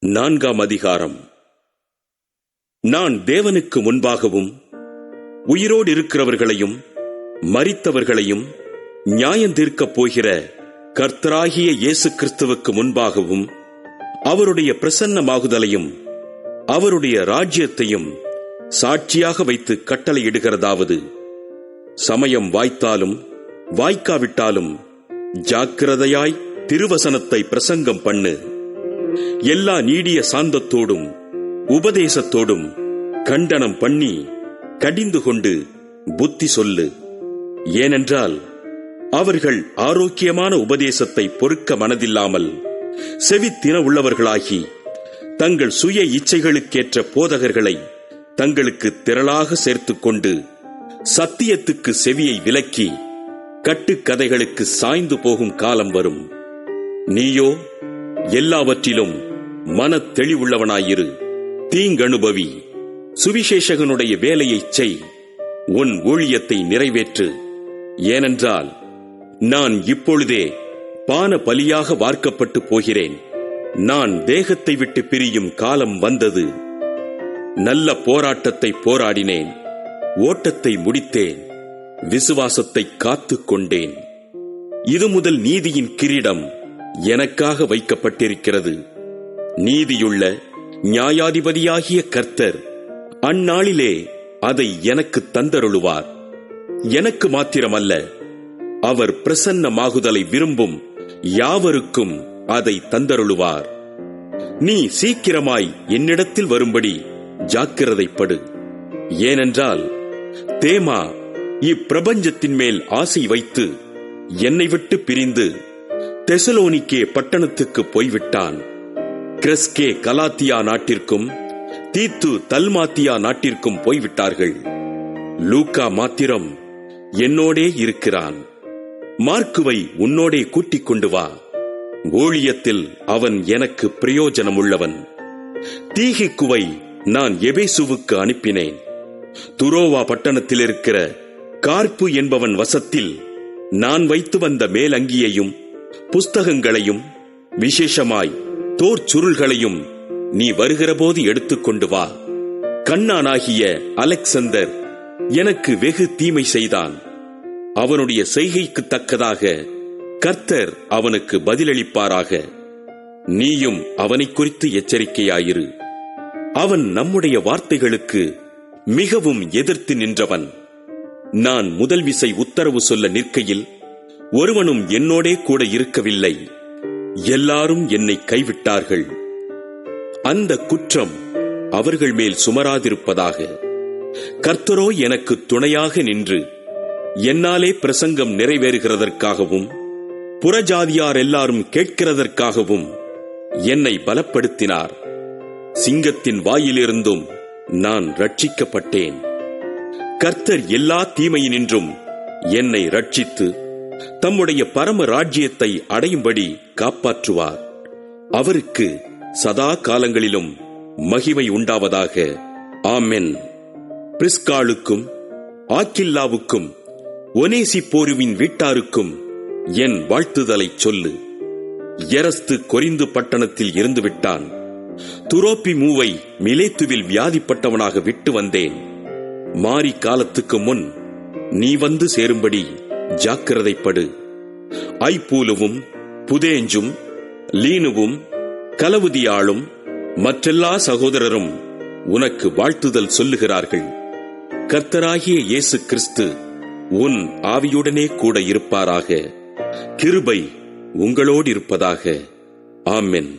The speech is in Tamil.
4ஆம் அதிகாரம். நான் தேவனுக்கு முன்பாகவும் உயிரோடு இருக்கிறவர்களையும் மரித்தவர்களையும் நியாயந்தீர்க்கப் போகிற கர்த்தராகிய இயேசு கிறிஸ்துவுக்கு முன்பாகவும் அவருடைய பிரசன்னமாகுதலையும் அவருடைய ராஜ்யத்தையும் சாட்சியாக வைத்து கட்டளையிடுகிறதாவது, சமயம் வாய்த்தாலும் வாய்க்காவிட்டாலும் ஜாக்கிரதையாய் திருவசனத்தை பிரசங்கம் பண்ணு. எல்லா நீடிய சாந்தத்தோடும் உபதேசத்தோடும் கண்டனம் பண்ணி கடிந்து கொண்டு புத்தி சொல்லு. ஏனென்றால் அவர்கள் ஆரோக்கியமான உபதேசத்தை பொறுக்க மனதில்லாமல் செவித்தின உள்ளவர்களாகி தங்கள் சுய இச்சைகளுக்கேற்ற போதகர்களை தங்களுக்கு திரளாக சேர்த்துக் கொண்டு சத்தியத்துக்கு செவியை விலக்கி கட்டுக்கதைகளுக்கு சாய்ந்து போகும் காலம் வரும். நீயோ எல்லாவற்றிலும் மன தெளிவுள்ளவனாயிரு. தீங்கனுபவி, சுவிசேஷகனுடைய வேலையைச் செய், உன் ஊழியத்தை நிறைவேற்று. ஏனென்றால் நான் இப்பொழுதே பான பலியாக வார்க்கப்பட்டு போகிறேன். நான் தேகத்தை விட்டு பிரியும் காலம் வந்தது. நல்ல போராட்டத்தை போராடினேன், ஓட்டத்தை முடித்தேன், விசுவாசத்தை காத்துக் கொண்டேன். இது முதல் நீதியின் கிரீடம் எனக்காக வைக்கப்பட்டிருக்கிறது. நீதியுள்ள நியாயாதிபதியாகிய கர்த்தர் அந்நாளிலே அதை எனக்கு தந்தருளுவார். எனக்கு மாத்திரமல்ல, அவர் பிரசன்னமாகுதலை விரும்பும் யாவருக்கும் அதை தந்தருளுவார். நீ சீக்கிரமாய் என்னிடத்தில் வரும்படி ஜாக்கிரதைப்படு. ஏனென்றால் தேமா இப்பிரபஞ்சத்தின் மேல் ஆசை வைத்து என்னை விட்டு பிரிந்து தெசலோனிக்கே பட்டணத்துக்கு போய்விட்டான். கிரெஸ்கே கலாத்தியா நாட்டிற்கும் தீத்து தல்மாத்தியா நாட்டிற்கும் போய்விட்டார்கள். லூக்கா மாத்திரம் என்னோடே இருக்கிறான். மார்க்குவை உன்னோடே கூட்டிக் கொண்டு வா. ஊழியத்தில் அவன் எனக்கு பிரயோஜனமுள்ளவன். தீகிக்குவை நான் எபேசுவுக்கு அனுப்பினேன். துரோவா பட்டணத்தில் இருக்கிற கார்ப்பு என்பவன் வசத்தில் நான் வைத்து வந்த மேலங்கியையும் புஸ்தகங்களையும் விசேஷமாய் தோற்சுருள்களையும் நீ வருகிறபோது எடுத்துக்கொண்டு வா. கண்ணானாகிய அலெக்சந்தர் எனக்கு வெகு தீமை செய்தான். அவனுடைய செய்கைக்கு தக்கதாக கர்த்தர் அவனுக்கு பதிலளிப்பாராக. நீயும் அவனை குறித்து எச்சரிக்கையாயிரு. அவன் நம்முடைய வார்த்தைகளுக்கு மிகவும் எதிர்த்து நின்றவன். நான் முதல் விசை உத்தரவு சொல்ல நிற்கையில் ஒருவனும் என்னோடே கூட இருக்கவில்லை. எல்லாரும் என்னை கைவிட்டார்கள். அந்த குற்றம் அவர்கள் மேல் சுமராதிருப்பதாக. கர்த்தரோ எனக்கு துணையாக நின்று என்னாலே பிரசங்கம் நிறைவேறுகிறதற்காகவும் புறஜாதியார் எல்லாரும் கேட்கிறதற்காகவும் என்னை பலப்படுத்தினார். சிங்கத்தின் வாயிலிருந்தும் நான் ரட்சிக்கப்பட்டேன். கர்த்தர் எல்லா தீமையினின்றும் என்னை ரட்சித்து தம்முடைய பரம ராஜ்யத்தை அடையும்படி காப்பாற்றுவார். அவருக்கு சதா காலங்களிலும் மகிமை உண்டாவதாக. ஆமென். பிரிஸ்காளுக்கும் ஆக்கில்லாவுக்கும் ஒனேசிப்போருவின் வீட்டாருக்கும் என் வாழ்த்துதலை சொல்லு. எரஸ்து கொரிந்து பட்டணத்தில் இருந்து விட்டான். துரோப்பிமூவை மிலேத்துவில் வியாதிப்பட்டவனாக விட்டு வந்தேன். மாரி காலத்துக்கு முன் நீ வந்து சேரும்படி ஜாக்கிரதைப்படு. ஐப்பூலுவும் புதேஞ்சும் லீனுவும் கலவுதியாளும் மற்றெல்லா சகோதரரும் உனக்கு வாழ்த்துதல் சொல்லுகிறார்கள். கர்த்தராகிய இயேசு கிறிஸ்து உன் ஆவியுடனே கூட இருப்பாராக. கிருபை உங்களோடு இருப்பதாக. ஆமென்.